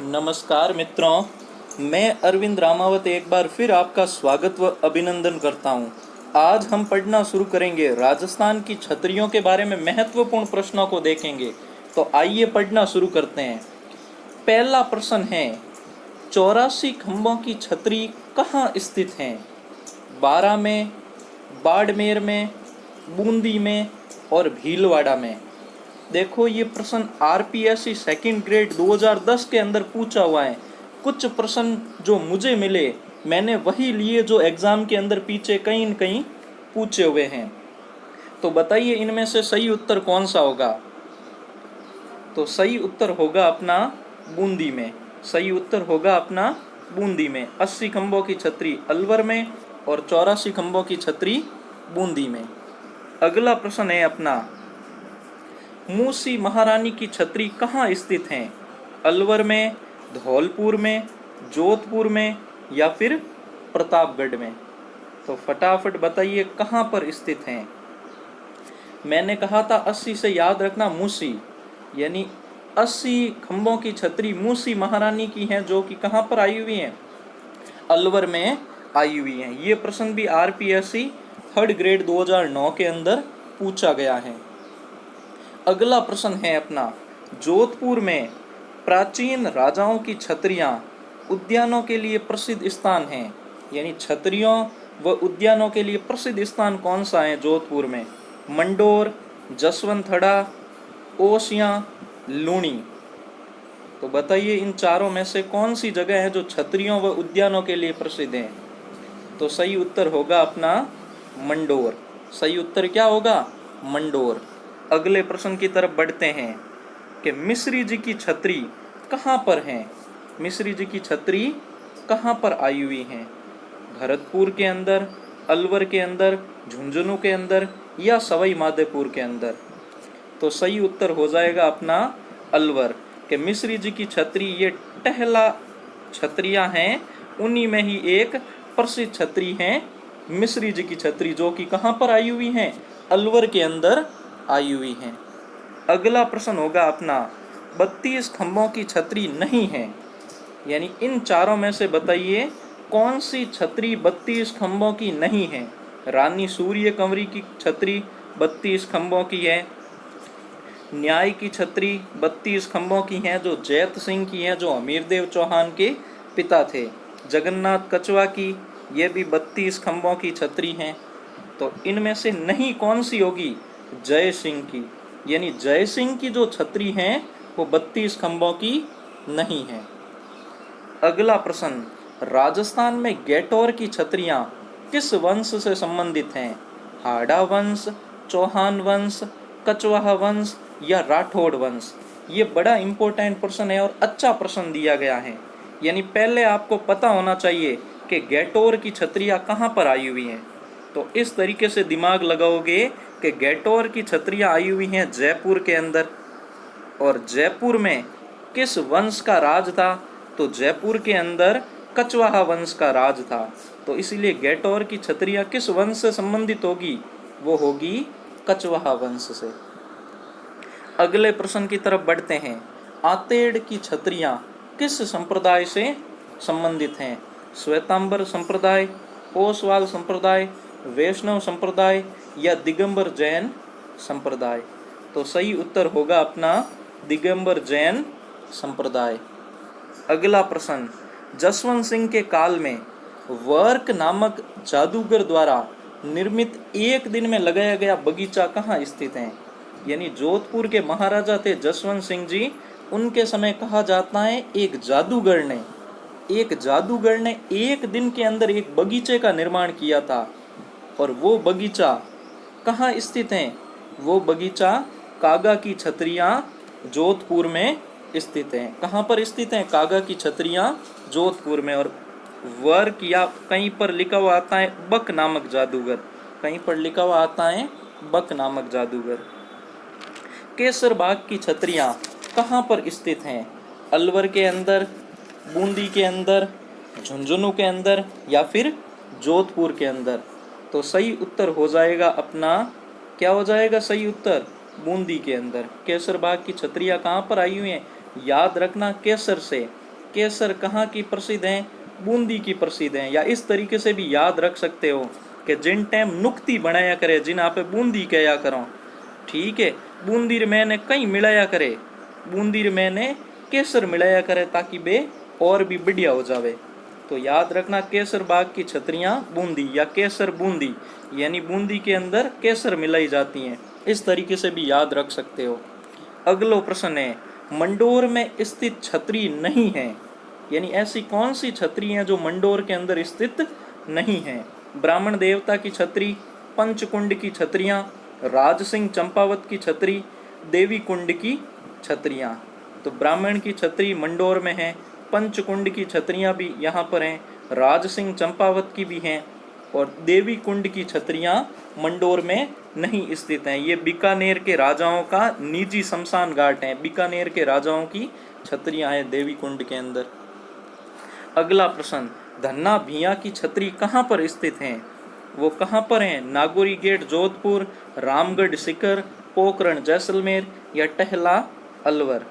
नमस्कार मित्रों, मैं अरविंद रामावत एक बार फिर आपका स्वागत व अभिनंदन करता हूं। आज हम पढ़ना शुरू करेंगे। राजस्थान की छतरियों के बारे में महत्वपूर्ण प्रश्नों को देखेंगे। तो आइए पढ़ना शुरू करते हैं। पहला प्रश्न है, 84 खंभों की छतरी कहाँ स्थित हैं? बारा में, बाड़मेर में, बूंदी में और भीलवाड़ा में। देखो, ये प्रश्न आरपीएससी सेकंड ग्रेड 2010 के अंदर पूछा हुआ है। कुछ प्रश्न जो मुझे मिले मैंने वही लिए जो एग्जाम के अंदर पीछे कहीं न कहीं पूछे हुए हैं। तो बताइए इनमें से सही उत्तर कौन सा होगा? तो सही उत्तर होगा अपना बूंदी में। सही उत्तर होगा अपना बूंदी में। 80 खंभों की छतरी अलवर में और 84 खंभों की छतरी बूंदी में। अगला प्रश्न है अपना, मूसी महारानी की छतरी कहाँ स्थित हैं? अलवर में, धौलपुर में, जोधपुर में या फिर प्रतापगढ़ में? तो फटाफट बताइए कहाँ पर स्थित हैं। मैंने कहा था 80 से याद रखना मूसी, यानी 80 खंभों की छतरी मूसी महारानी की हैं, जो कि कहाँ पर आई हुई हैं? अलवर में आई हुई हैं। ये प्रश्न भी आरपीएससी थर्ड ग्रेड 2009 के अंदर पूछा गया है। अगला प्रश्न है अपना, जोधपुर में प्राचीन राजाओं की छतरियां उद्यानों के लिए प्रसिद्ध स्थान हैं। यानी छतरियों व उद्यानों के लिए प्रसिद्ध स्थान कौन सा है जोधपुर में? मंडोर, जसवंतथड़ा, ओसियां, लूणी। तो बताइए इन चारों में से कौन सी जगह है जो छतरियों व उद्यानों के लिए प्रसिद्ध है? तो सही उत्तर होगा अपना मंडोर। सही उत्तर क्या होगा? मंडोर। अगले प्रश्न की तरफ बढ़ते हैं कि मिश्री जी की छतरी कहाँ पर हैं? मिश्री जी की छतरी कहाँ पर आई हुई हैं? भरतपुर के अंदर, अलवर के अंदर, झुंझुनू के अंदर या सवाई माधोपुर के अंदर? तो सही उत्तर हो जाएगा अपना अलवर। कि मिश्री जी की छतरी ये टहला छतरियां हैं, उन्हीं में ही एक प्रसिद्ध छतरी हैं मिश्री जी की छतरी, जो कि कहाँ पर आई हुई हैं? अलवर के अंदर आई हुई हैं। अगला प्रश्न होगा अपना, 32 खंभों की छतरी नहीं है। यानी इन चारों में से बताइए कौन सी छतरी 32 खंभों की नहीं है? रानी सूर्य कंवरी की छतरी 32 खंभों की है। न्याय की छतरी 32 खंभों की है, जो जैत सिंह की है, जो हमीरदेव चौहान के पिता थे। जगन्नाथ कछवा की ये भी 32 खंभों की छतरी हैं। तो इनमें से नहीं कौन सी होगी? जय सिंह की। यानी जय सिंह की जो छतरी हैं वो 32 खंभों की नहीं है। अगला प्रश्न, राजस्थान में गैटोर की छतरियां किस वंश से संबंधित हैं? हाड़ा वंश, चौहान वंश, कछवाहा वंश या राठौड़ वंश? ये बड़ा इंपॉर्टेंट प्रश्न है और अच्छा प्रश्न दिया गया है। यानी पहले आपको पता होना चाहिए कि गैटोर की छतरियां कहाँ पर आई हुई हैं। तो इस तरीके से दिमाग लगाओगे कि गैटोर की छतरियां आई हुई हैं जयपुर के अंदर। और जयपुर में किस वंश का राज था? तो जयपुर के अंदर कछवाहा वंश का राज था। तो इसीलिए गैटोर की छतरियां किस वंश से संबंधित होगी? वो होगी कछवाहा वंश से। अगले प्रश्न की तरफ बढ़ते हैं, आतेड़ की छतरियां किस संप्रदाय से संबंधित हैं? श्वेतांबर संप्रदाय, ओसवाल संप्रदाय, वैष्णव संप्रदाय या दिगंबर जैन संप्रदाय? तो सही उत्तर होगा अपना दिगंबर जैन संप्रदाय। अगला प्रश्न, जसवंत सिंह के काल में वर्क नामक जादूगर द्वारा निर्मित एक दिन में लगाया गया बगीचा कहाँ स्थित है? यानी जोधपुर के महाराजा थे जसवंत सिंह जी, उनके समय कहा जाता है एक जादूगर ने एक दिन के अंदर एक बगीचे का निर्माण किया था। और वो बगीचा कहाँ स्थित है? वो बगीचा कागा की छतरियां जोधपुर में स्थित हैं। कहाँ पर स्थित हैं? कागा की छतरियां जोधपुर में। और वर्क या कहीं पर लिखा हुआ आता है बक नामक जादूगर, कहीं पर लिखा हुआ आता है बक नामक जादूगर। केसर बाग की छतरियां कहाँ पर स्थित हैं? अलवर के अंदर, बूंदी के अंदर, झुंझुनू के अंदर या फिर जोधपुर के अंदर? तो सही उत्तर हो जाएगा अपना, क्या हो जाएगा सही उत्तर? बूंदी के अंदर। केसर बाग की छतरियां कहाँ पर आई हुई हैं? याद रखना केसर से, केसर कहाँ की प्रसिद्ध है? बूंदी की प्रसिद्ध है। या इस तरीके से भी याद रख सकते हो कि जिन टाइम नुक्ती बनाया करे, जिन आप बूंदी कया करो, ठीक है, बूंदी रे मैंने कहीं मिलाया करे, बूंदी रे मैंने केसर मिलाया करे, ताकि बे और भी बढ़िया हो जावे। तो याद रखना, केसर बाग की छतरियां बूंदी या केसर बूंदी, यानी बूंदी के अंदर केसर मिलाई जाती हैं। इस तरीके से भी याद रख सकते हो। अगला प्रश्न है, मंडोर में स्थित छतरी नहीं है, यानी ऐसी कौन सी छतरी है जो मंडोर के अंदर स्थित नहीं है? ब्राह्मण देवता की छतरी, पंचकुंड की छतरियां, राज सिंह चंपावत की छतरी, देवी कुंड की छतरियां। तो ब्राह्मण की छतरी मंडोर में है, पंचकुंड की छतरियां भी यहाँ पर हैं, राज सिंह चंपावत की भी हैं, और देवी कुंड की छतरियां मंडोर में नहीं स्थित हैं। ये बीकानेर के राजाओं का निजी शमशान घाट है। बीकानेर के राजाओं की छतरियां हैं देवी कुंड के अंदर। अगला प्रश्न, धन्ना भिया की छतरी कहाँ पर स्थित हैं? वो कहाँ पर हैं? नागौरी गेट जोधपुर, रामगढ़ शिखर, पोखरण जैसलमेर या टहला अलवर।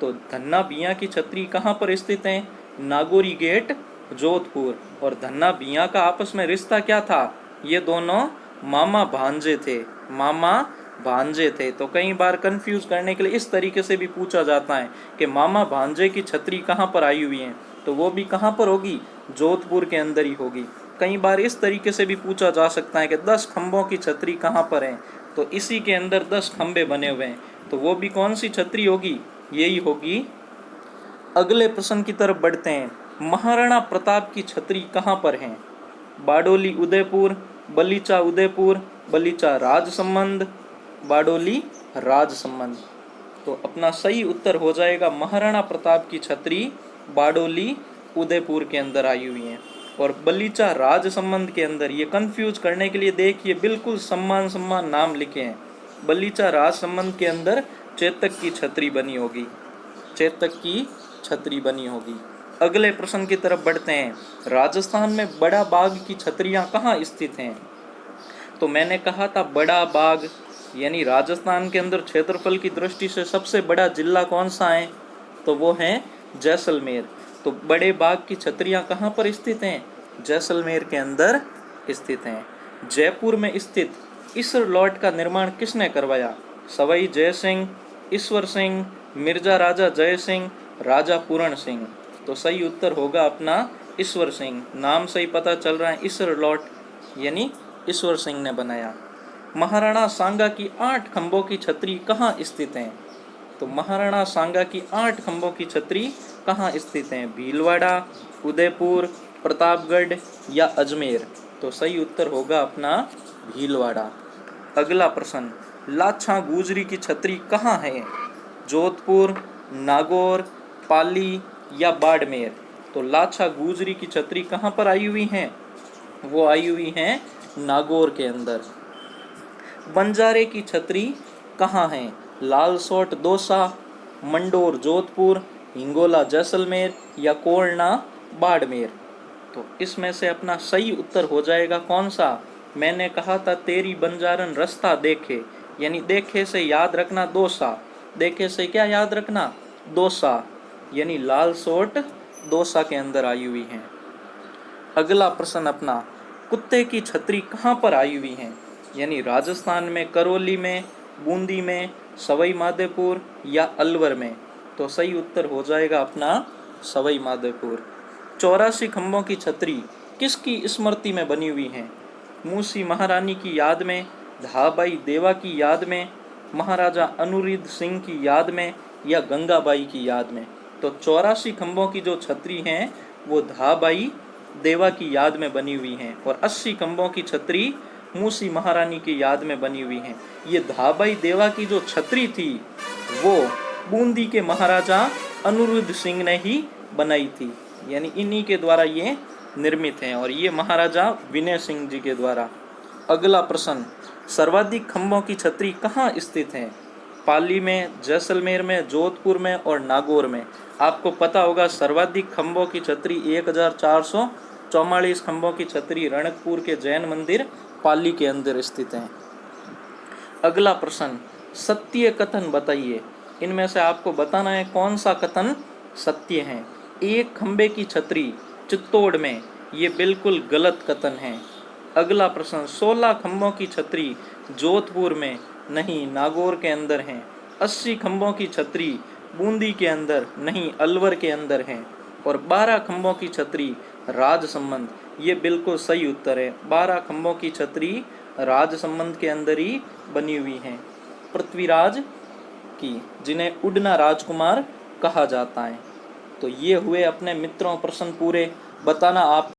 तो धन्ना भिया की छतरी कहाँ पर स्थित है? नागौरी गेट जोधपुर। और धन्ना भिया का आपस में रिश्ता क्या था? ये दोनों मामा भांजे थे, मामा भांजे थे। तो कई बार कंफ्यूज करने के लिए इस तरीके से भी पूछा जाता है कि मामा भांजे की छतरी कहाँ पर आई हुई है, तो वो भी कहाँ पर होगी? जोधपुर के अंदर ही होगी। कई बार इस तरीके से भी पूछा जा सकता है कि 10 खंभों की छतरी कहाँ पर है, तो इसी के अंदर 10 खंभे बने हुए हैं, तो वो भी कौन सी छतरी होगी? यही होगी। अगले प्रश्न की तरफ बढ़ते हैं, महाराणा प्रताप की छतरी कहाँ पर है? बाडोली उदयपुर, बलीचा उदयपुर, बलीचा राजसमंद, बाडोली राजसमंद। तो अपना सही उत्तर हो जाएगा महाराणा प्रताप की छतरी बाडोली उदयपुर के अंदर आई हुई है। और बलीचा राजसमंद के अंदर, ये कंफ्यूज करने के लिए देखिए बिल्कुल सम्मान सम्मान नाम लिखे हैं। बलीचा राजसमंद के अंदर चेतक की छतरी बनी होगी, चेतक की छतरी बनी होगी। अगले प्रश्न की तरफ बढ़ते हैं, राजस्थान में बड़ा बाग की छतरियां कहाँ स्थित हैं? तो मैंने कहा था बड़ा बाग, यानी राजस्थान के अंदर क्षेत्रफल की दृष्टि से सबसे बड़ा जिला कौन सा है? तो वो है जैसलमेर। तो बड़े बाग की छतरियां कहाँ पर स्थित हैं? जैसलमेर के अंदर स्थित हैं। जयपुर में स्थित इसर लॉट का निर्माण किसने करवाया? सवाई जय सिंह, ईश्वर सिंह, मिर्जा राजा जय सिंह, राजा पूरण सिंह। तो सही उत्तर होगा अपना ईश्वर सिंह। नाम से ही पता चल रहा है इसर लॉट, यानी ईश्वर सिंह ने बनाया। महाराणा सांगा की 8 खंभों की छतरी कहाँ स्थित हैं? तो महाराणा सांगा की 8 खंभों की छतरी कहाँ स्थित हैं? भीलवाड़ा, उदयपुर, प्रतापगढ़ या अजमेर। तो सही उत्तर होगा अपना भीलवाड़ा। अगला प्रश्न, लाछा गुजरी की छतरी कहाँ है? जोधपुर, नागौर, पाली या बाड़मेर। तो लाछा गुजरी की छतरी कहाँ पर आई हुई हैं? वो आई हुई हैं नागौर के अंदर। बंजारे की छतरी कहाँ है? लालसोट दौसा, मंडोर जोधपुर, हिंगोला जैसलमेर या कोरना बाड़मेर। तो इसमें से अपना सही उत्तर हो जाएगा कौन सा? मैंने कहा था तेरी बंजारन रास्ता देखे, यानी देखे से याद रखना दौसा, देखे से क्या याद रखना? दौसा, यानी लालसोट दौसा के अंदर आई हुई है। अगला प्रश्न अपना, कुत्ते की छतरी कहाँ पर आई हुई है? यानी राजस्थान में करौली में, बूंदी में, सवाई माधोपुर या अलवर में। तो सही उत्तर हो जाएगा अपना सवाई माधोपुर। 84 खंभों की छतरी किसकी स्मृति में बनी हुई है? मूसी महारानी की याद में, धाबाई देवा की याद में, महाराजा अनुरुद्ध सिंह की याद में या गंगाबाई की याद में। तो 84 खंभों की जो छतरी हैं वो धाबाई देवा की याद में बनी हुई हैं, और 80 खंभों की छतरी मूसी महारानी की याद में बनी हुई हैं। ये धाबाई देवा की जो छतरी थी वो बूंदी के महाराजा अनुरुद्ध सिंह ने ही बनाई थी, यानी इन्हीं के द्वारा ये निर्मित हैं, और ये महाराजा विनय सिंह जी के द्वारा। अगला प्रश्न, सर्वाधिक खंभों की छतरी कहाँ स्थित है? पाली में, जैसलमेर में, जोधपुर में और नागौर में। आपको पता होगा सर्वाधिक खंभों की छतरी 1444 खंभों की छतरी रणकपुर के जैन मंदिर पाली के अंदर स्थित हैं। अगला प्रश्न, सत्य कथन बताइए। इनमें से आपको बताना है कौन सा कथन सत्य है। एक खंबे की छतरी चित्तौड़ में, ये बिल्कुल गलत कथन है। अगला प्रश्न, 16 खंभों की छतरी जोधपुर में नहीं नागौर के अंदर है। 80 खंभों की छतरी बूंदी के अंदर नहीं अलवर के अंदर है। और 12 खंभों की छतरी राजसमंद, ये बिल्कुल सही उत्तर है। 12 खंभों की छतरी राजसमंद के अंदर ही बनी हुई है। पृथ्वीराज की, जिन्हें उड़ना राजकुमार कहा जाता है। तो ये हुए अपने मित्रों प्रश्न पूरे। बताना आप